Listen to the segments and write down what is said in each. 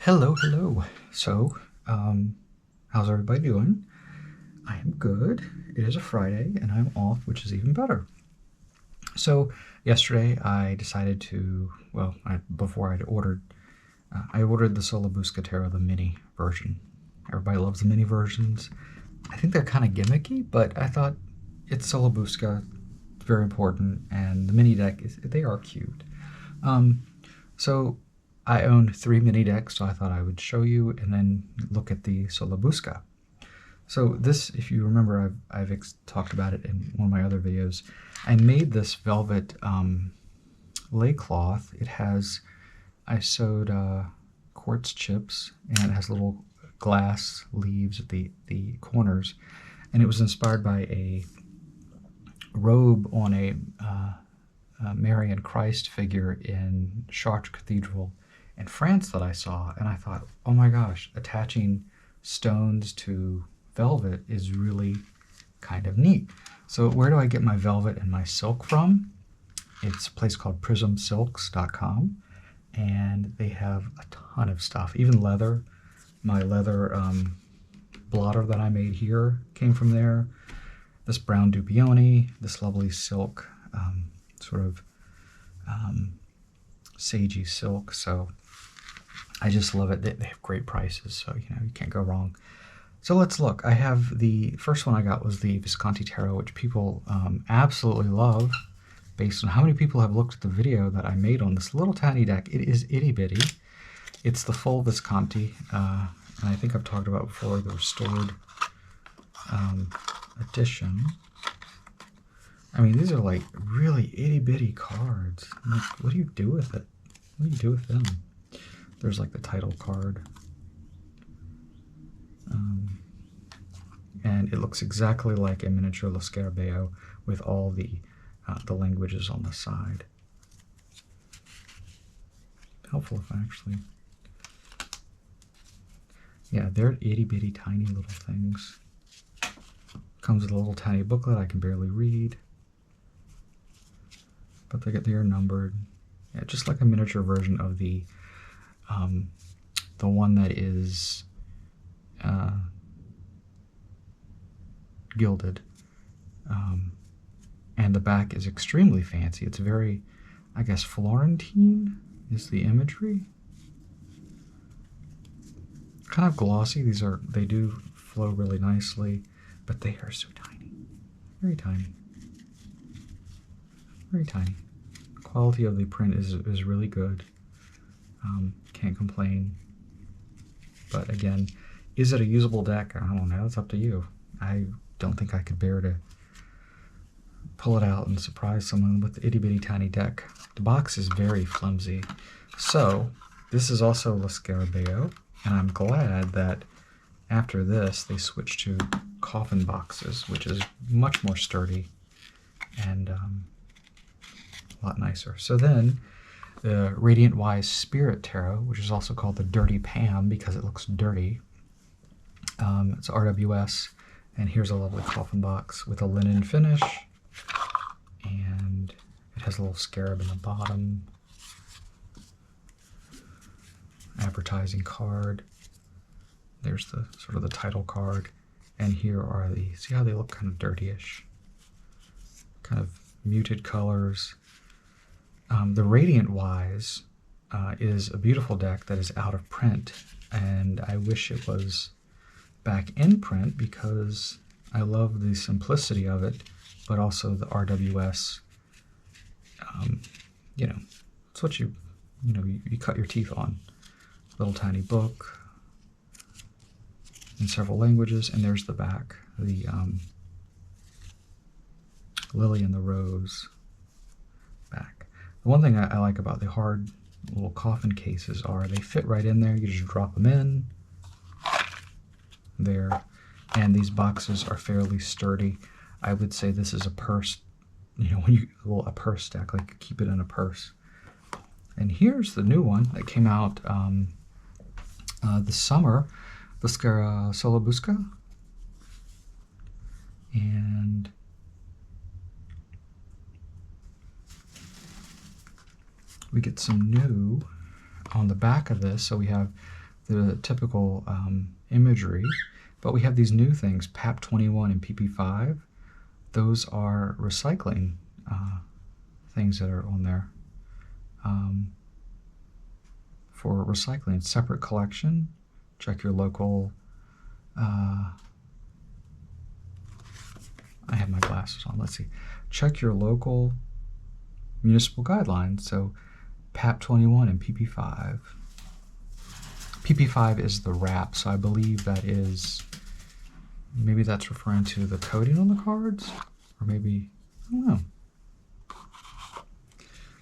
Hello. So, how's everybody doing? I am good. It is a Friday and I'm off, which is even better. So, yesterday I decided to, before I ordered the Sola Busca Tarot, the mini version. Everybody loves the mini versions. I think they're kind of gimmicky, but I thought it's Sola Busca, it's very important, and the mini deck, they are cute. So I own 3 mini decks, so I thought I would show you and then look at the Sola Busca. So this, if you remember, I've talked about it in one of my other videos. I made this velvet lay cloth. I sewed quartz chips, and it has little glass leaves at the corners. And it was inspired by a robe on a Mary and Christ figure in Chartres Cathedral in France that I saw. And I thought, oh my gosh, attaching stones to velvet is really kind of neat. So where do I get my velvet and my silk from? It's a place called prismsilks.com, and they have a ton of stuff, even leather. My leather blotter that I made here came from there. This brown dupioni, this lovely silk, sagey silk. So I just love it. They have great prices, so you can't go wrong. So let's look. I have the first one I got was the Visconti Tarot, which people absolutely love, based on how many people have looked at the video that I made on this little tiny deck. It is itty bitty. It's the full Visconti, and I think I've talked about before the restored edition. I mean, these are like really itty bitty cards. Like, what do you do with it? What do you do with them? There's like the title card. And it looks exactly like a miniature Lo Scarabeo with all the languages on the side. Helpful if I actually... Yeah, they're itty bitty tiny little things. Comes with a little tiny booklet I can barely read. But they are numbered. Yeah, just like a miniature version of the one that is gilded. And the back is extremely fancy. It's very, I guess, Florentine is the imagery. Kind of glossy. They do flow really nicely, but they are so tiny. Very tiny. Very tiny. The quality of the print is really good. Can't complain. But again, is it a usable deck? I don't know. It's up to you. I don't think I could bear to pull it out and surprise someone with the itty bitty tiny deck. The box is very flimsy. So this is also Lo Scarabeo, and I'm glad that after this they switched to coffin boxes, which is much more sturdy and a lot nicer. So then the Radiant Wise Spirit Tarot, which is also called the Dirty Pam because it looks dirty. It's RWS, and here's a lovely coffin box with a linen finish, and it has a little scarab in the bottom. Advertising card. There's the sort of the title card, and here are see how they look kind of dirtyish, kind of muted colors. The Radiant Wise is a beautiful deck that is out of print, and I wish it was back in print because I love the simplicity of it, but also the RWS. It's what you cut your teeth on. Little tiny book in several languages, and there's the back, the Lily and the Rose back. The one thing I like about the hard little coffin cases are they fit right in there. You just drop them in there, and these boxes are fairly sturdy. I would say this is a purse, a purse stack, like keep it in a purse. And here's the new one that came out this summer, the Sola Busca. And we get some new on the back of this. So we have the typical imagery, but we have these new things, PAP 21 and PP5. Those are recycling things that are on there for recycling. Separate collection. Check your local. I have my glasses on. Let's see. Check your local municipal guidelines. So PAP 21 and PP5. PP5 is the wrap, so I believe that is, maybe that's referring to the coating on the cards, or maybe, I don't know.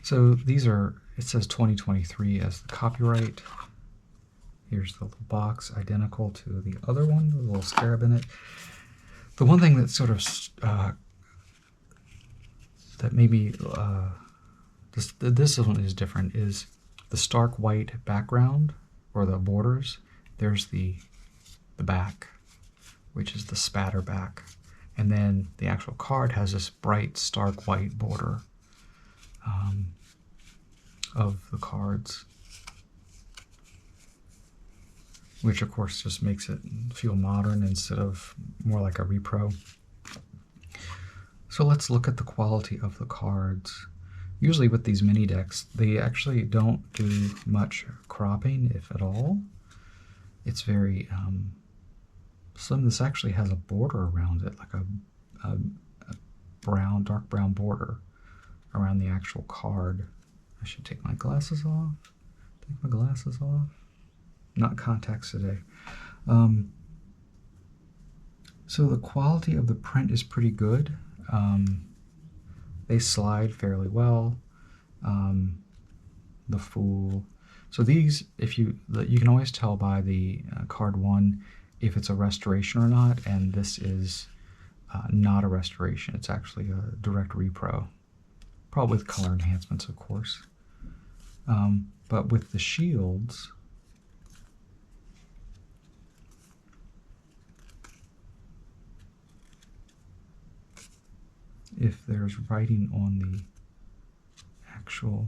So these are, it says 2023 as the copyright. Here's the little box, identical to the other one with a little scarab in it. The one thing that sort of, that maybe, this one is different, is the stark white background, or the borders. There's the back, which is the spatter back. And then the actual card has this bright, stark white border of the cards, which of course just makes it feel modern instead of more like a repro. So let's look at the quality of the cards. Usually with these mini decks, they actually don't do much cropping, if at all. It's very slim. This actually has a border around it, like a brown, dark brown border around the actual card. I should take my glasses off. Take my glasses off. Not contacts today. So the quality of the print is pretty good. They slide fairly well. The Fool. So these, you can always tell by the card one if it's a restoration or not, and this is not a restoration. It's actually a direct repro, probably with color enhancements, of course. But with the shields, if there's writing on the actual,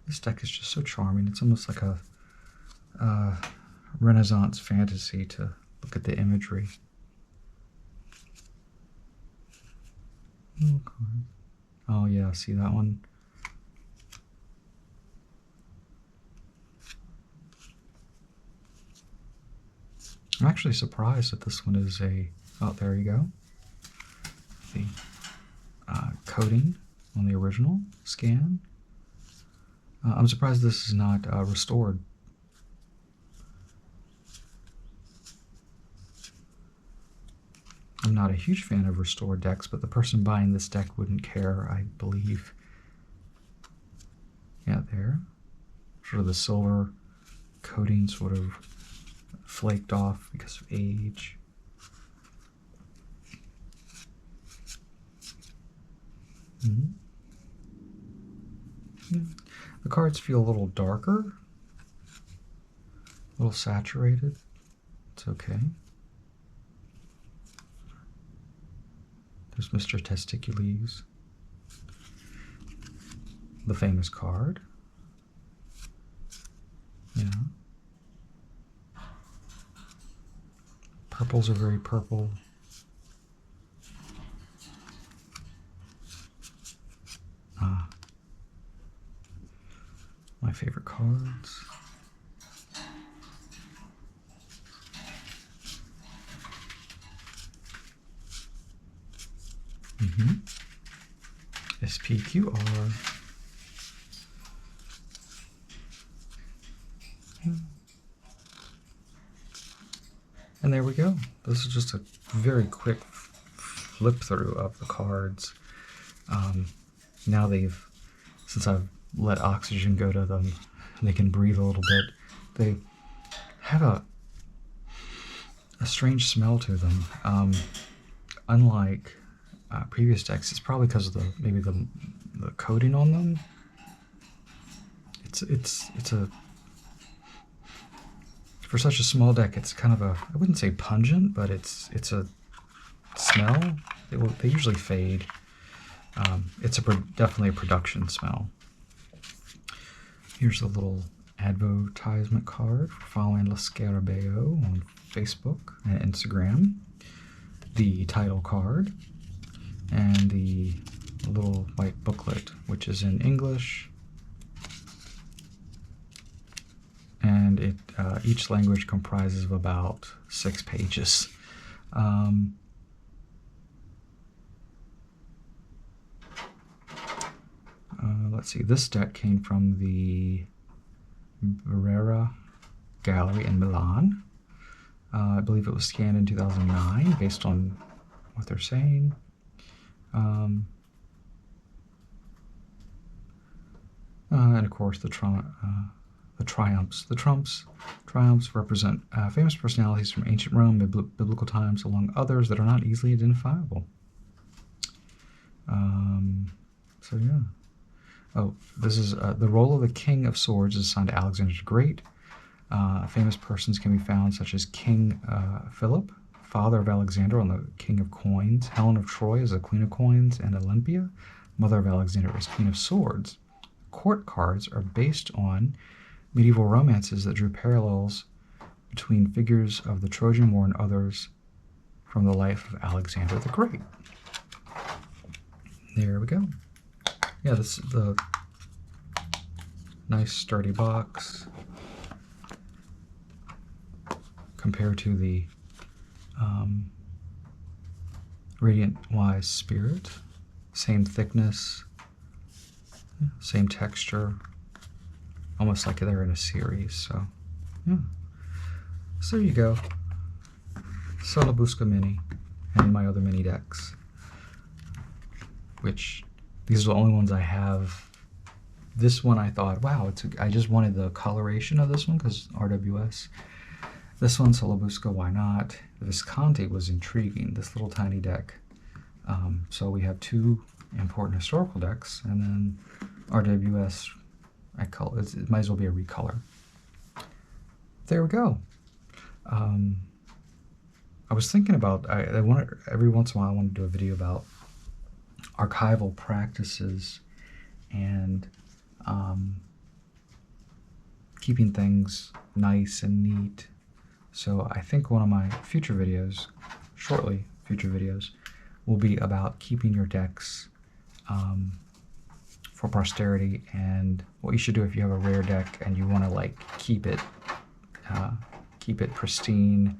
this deck is just so charming. It's almost like a Renaissance fantasy to look at the imagery. Oh yeah, see that one? I'm actually surprised that this one is a, oh, there you go. The coating on the original scan. I'm surprised this is not restored. I'm not a huge fan of restored decks, but the person buying this deck wouldn't care, I believe. Yeah, there. Sort of the silver coating sort of flaked off because of age. Yeah. The cards feel a little darker, a little saturated. It's okay. There's Mr. Testicules, the famous card. Yeah. Purples are very purple. My favorite cards. SPQR. And there we go. This is just a very quick flip through of the cards. Now since I've let oxygen go to them, they can breathe a little bit. They have a strange smell to them. Unlike previous decks, it's probably because of maybe the coating on them. It's a, for such a small deck, it's kind of a, I wouldn't say pungent, but it's a smell. They usually fade. It's definitely a production smell. Here's a little advertisement card for following Lo Scarabeo on Facebook and Instagram. The title card and the little white booklet, which is in English, and it each language comprises of about 6 pages. Let's see, this deck came from the Barrera Gallery in Milan. I believe it was scanned in 2009, based on what they're saying. And of course, the triumphs. The triumphs represent famous personalities from ancient Rome, biblical times, along others that are not easily identifiable. So yeah. Oh, this is the role of the King of Swords is assigned to Alexander the Great. Famous persons can be found such as King Philip, father of Alexander, and the King of Coins. Helen of Troy is the Queen of Coins, and Olympia, mother of Alexander, is Queen of Swords. Court cards are based on medieval romances that drew parallels between figures of the Trojan War and others from the life of Alexander the Great. There we go. Yeah, this is the nice sturdy box compared to the Radiant Wise Spirit. Same thickness, same texture, almost like they're in a series. So yeah, so there you go. Sola Busca Mini and my other mini decks, which these are the only ones I have. This one I thought, wow, I just wanted the coloration of this one because RWS. This one, Sola Busca, why not? The Visconti was intriguing, this little tiny deck. So we have 2 important historical decks, and then RWS, it might as well be a recolor. There we go. I was thinking about, every once in a while I want to do a video about archival practices and keeping things nice and neat. So I think one of my future videos, future videos, will be about keeping your decks for posterity, and what you should do if you have a rare deck and you want to like keep it pristine,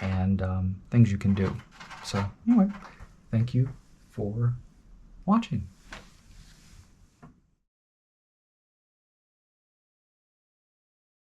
and things you can do. So anyway, thank you for watching.